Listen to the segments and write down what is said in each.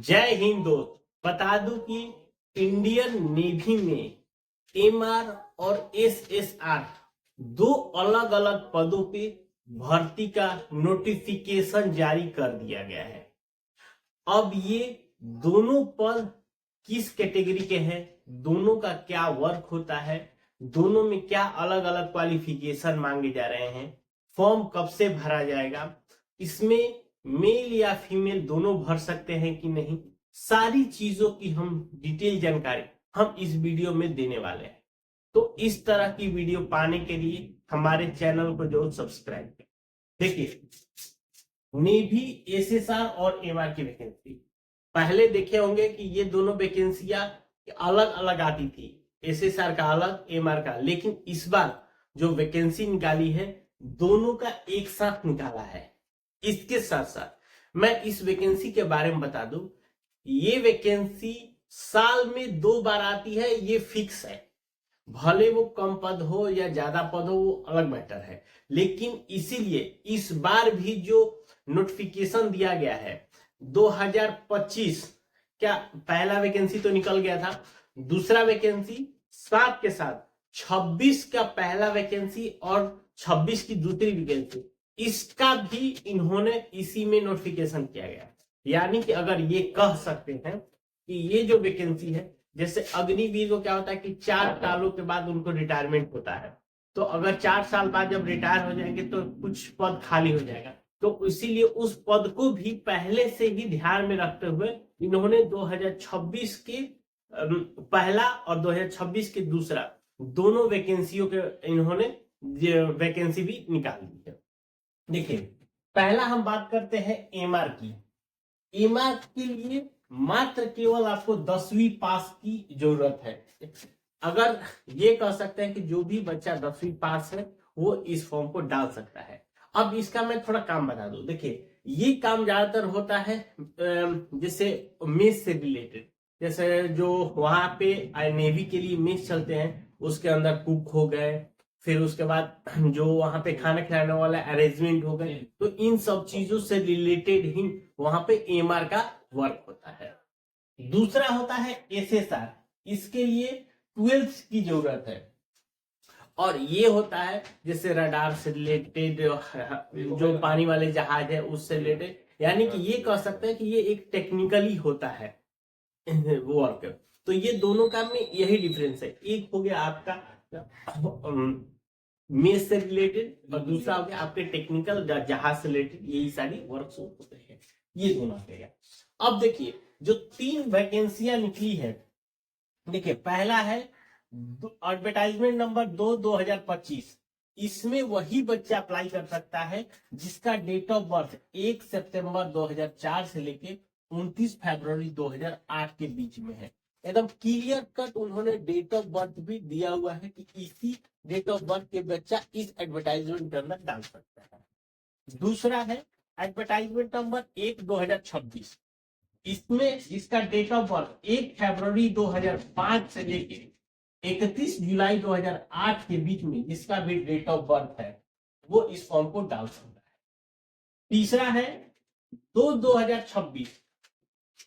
जय हिंद दोस्त। बता दूं कि इंडियन नेवी में एमआर और एसएसआर दो अलग अलग पदों पे भर्ती का नोटिफिकेशन जारी कर दिया गया है। अब ये दोनों पद किस कैटेगरी के हैं, दोनों का क्या वर्क होता है, दोनों में क्या अलग अलग क्वालिफिकेशन मांगे जा रहे हैं, फॉर्म कब से भरा जाएगा, इसमें मेल या फीमेल दोनों भर सकते हैं कि नहीं, सारी चीजों की हम डिटेल जानकारी हम इस वीडियो में देने वाले हैं। तो इस तरह की वीडियो पाने के लिए हमारे चैनल को जरूर सब्सक्राइब करें। देखिए, नेवी, एसएसआर और एमआर की वैकेंसी पहले देखे होंगे कि ये दोनों वैकेंसियां अलग अलग आती थी, एसएसआर का अलग, एमआर का, लेकिन इस बार जो वैकेंसी निकाली है दोनों का एक साथ निकाला है। इसके साथ साथ मैं इस वैकेंसी के बारे में बता दूं, ये वैकेंसी साल में 2 बार आती है, ये फिक्स है। भले वो कम पद हो या ज्यादा पद हो वो अलग मैटर है, लेकिन इसीलिए इस बार भी जो नोटिफिकेशन दिया गया है 2025 क्या, पहला वैकेंसी तो निकल गया था, दूसरा वैकेंसी साथ के साथ 26 का पहला वैकेंसी और 26 की दूसरी वैकेंसी, इसका भी इन्होंने इसी में नोटिफिकेशन किया गया। यानी कि अगर ये कह सकते हैं कि ये जो वैकेंसी है, जैसे अग्निवीर को क्या होता है कि 4 सालों के बाद उनको रिटायरमेंट होता है, तो अगर 4 साल बाद जब रिटायर हो जाएंगे तो कुछ पद खाली हो जाएगा, तो इसीलिए उस पद को भी पहले से ही ध्यान में रखते हुए इन्होंने 2026 के पहला और 2026 के दूसरा दोनों वैकेंसियों के इन्होंने वैकेंसी भी निकाल दी है। देखिए, पहला हम बात करते हैं एमआर की। एमआर के लिए मात्र केवल आपको 10वीं पास की जरूरत है। अगर ये कह सकते हैं कि जो भी बच्चा 10वीं पास है वो इस फॉर्म को डाल सकता है। अब इसका मैं थोड़ा काम बता दूं। देखिए, ये काम ज्यादातर होता है जैसे मेस से रिलेटेड, जैसे जो वहां पे नेवी के लिए मेस चलते हैं उसके अंदर कुक हो गए, फिर उसके बाद जो वहां पे खाना खिलाने वाला अरेंजमेंट हो गए, तो इन सब चीजों से रिलेटेड ही वहां पे एमआर का वर्क होता है। दूसरा होता है एसएसआर, इसके लिए 12th की जरूरत है, और ये होता है जैसे रडार से रिलेटेड, जो पानी वाले जहाज है उससे रिलेटेड, यानी कि ये कह सकते हैं कि ये एक टेक्निकली होता है वर्क। तो ये दोनों काम में यही डिफरेंस है, एक हो गया आपका मेस से रिलेटेड और दूसरा हो गया आपके टेक्निकल जहाज से रिलेटेड, यही सारी वर्क होते हैं, ये दोनों हो गया। अब देखिए, जो 3 वैकेंसियां निकली है, देखिए पहला है एडवर्टाइजमेंट नंबर 2/2025, इसमें वही बच्चा अप्लाई कर सकता है जिसका डेट ऑफ बर्थ 1 सितंबर 2004 से लेके 29 फरवरी 2008 के बीच में है। एकदम क्लियर कट उन्होंने डेट ऑफ बर्थ भी दिया हुआ है कि इसी डेट ऑफ बर्थ के बच्चा इस एडवर्टाइजमेंट के अंदर डाल सकता है। दूसरा है एडवर्टाइजमेंट नंबर 1/2026, इसमें जिसका डेट ऑफ बर्थ 1 फरवरी 2005 से लेके 31 जुलाई 2008 के बीच में जिसका भी डेट ऑफ बर्थ है वो इस फॉर्म को डाल सकता है। तीसरा है 2/2026,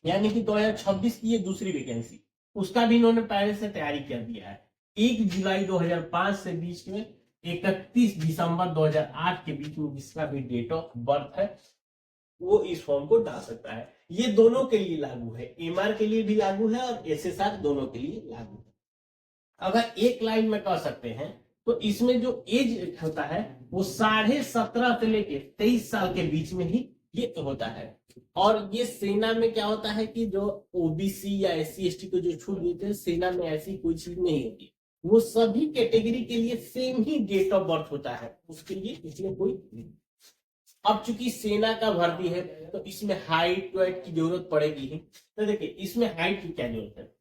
यानी कि 2026 की ये दूसरी वैकेंसी, उसका भी इन्होंने पहले से तैयारी कर दिया है। 1 जुलाई 2005 से बीच में 31 दिसंबर 2008 के बीच में जिसका भी डेट ऑफ बर्थ है वो इस फॉर्म को डाल सकता है। ये दोनों के लिए लागू है, एमआर के लिए भी लागू है और एसएसआर दोनों के लिए लागू है। अगर एक लाइन में कह सकते हैं तो इसमें जो एज होता है वो 17.5 से लेके 23 साल के बीच में ही ये होता है। और ये सेना में क्या होता है कि जो ओबीसी या एससी एसटी को जो छूट देते हैं, सेना में ऐसी कोई चीज नहीं होती, वो सभी कैटेगरी के लिए सेम ही डेट ऑफ बर्थ होता है, उसके लिए इसमें कोई नहीं। अब चूंकि सेना का भर्ती है तो इसमें हाइट वाइट की जरूरत पड़ेगी ही। तो देखिए, इसमें हाइट की क्या जरूरत है।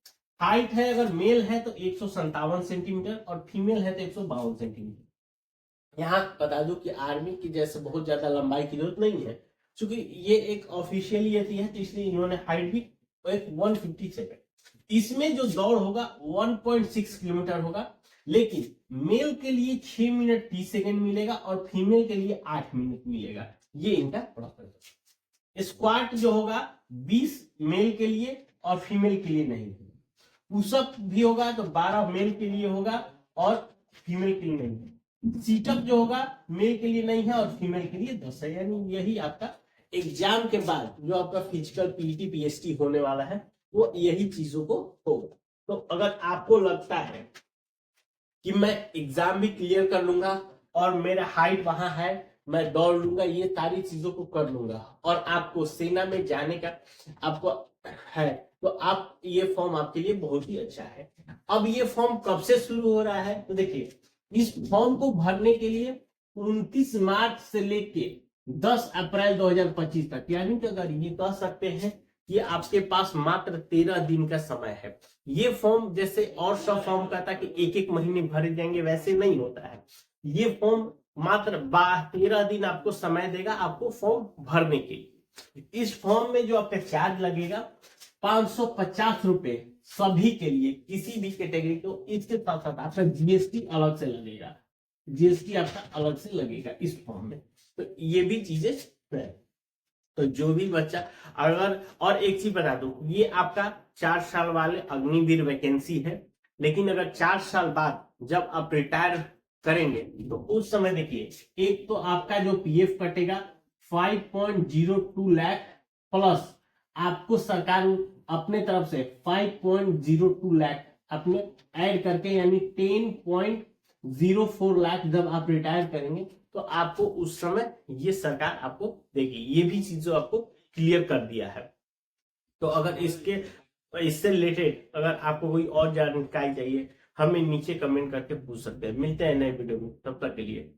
हाइट है, अगर मेल है तो 157 सेंटीमीटर और फीमेल है तो 152 सेंटीमीटर। यहाँ बता दूं कि आर्मी की जैसे बहुत ज्यादा लंबाई की जरूरत नहीं है, क्योंकि ये एक ऑफिशियली है तो इसलिए इन्होंने हाइट भी 157। इसमें जो दौड़ होगा 1.6 किलोमीटर होगा, लेकिन मेल के लिए 6 मिनट 30 सेकंड मिलेगा और फीमेल के लिए 8 मिनट मिलेगा। ये इनका प्रोसेस है। स्क्वाट जो होगा 20 मेल के लिए और फीमेल के लिए नहीं है। पुशअप भी होगा तो 12 मेल के लिए होगा और फीमेल के लिए नहीं है। सीटअप जो होगा मेल के लिए नहीं है और फीमेल के लिए 10 है। यानी यही आपका एग्जाम के बाद जो आपका फिजिकल पीटी पीएसटी होने वाला है वो यही चीजों को होगा। तो अगर आपको लगता है कि मैं एग्जाम भी क्लियर कर लूंगा और मेरा हाइट वहां है, मैं दौड़ लूंगा, ये सारी चीजों को कर लूंगा और आपको सेना में जाने का आपको है, तो आप ये फॉर्म आपके लिए बहुत ही अच्छा है। अब ये फॉर्म कब से शुरू हो रहा है, तो देखिए इस फॉर्म को भरने के लिए 29 मार्च से लेके 10 अप्रैल 2025 तक, यानी कि अगर ये कह सकते हैं कि आपके पास मात्र 13 दिन का समय है। ये फॉर्म जैसे और सब फॉर्म का था कि एक एक महीने भरे जाएंगे, वैसे नहीं होता है। ये फॉर्म मात्र 13 दिन आपको समय देगा आपको फॉर्म भरने के लिए। इस फॉर्म में जो आपका चार्ज लगेगा 550 रुपए सभी के लिए, किसी भी कैटेगरी को। इसके साथ साथ आपका जीएसटी अलग से लगेगा, जीएसटी आपका अलग से लगेगा इस फॉर्म में। तो ये भी चीजें है। तो जो भी बच्चा अगर, और एक चीज बता दूं, ये आपका 4 साल वाले अग्निवीर वैकेंसी है, लेकिन अगर 4 साल बाद जब आप रिटायर करेंगे तो उस समय देखिए, एक तो आपका जो पीएफ कटेगा 5.02 लाख प्लस आपको सरकार अपने तरफ से 5.02 लाख अपने ऐड करके, यानी 10.04 लाख जब आप रिटायर करेंगे तो आपको उस समय ये सरकार आपको देगी। ये भी चीजों आपको क्लियर कर दिया है। तो अगर इससे रिलेटेड अगर आपको कोई और जानकारी चाहिए, हमें नीचे कमेंट करके पूछ सकते हैं। मिलते हैं नए वीडियो में, तब तक के लिए।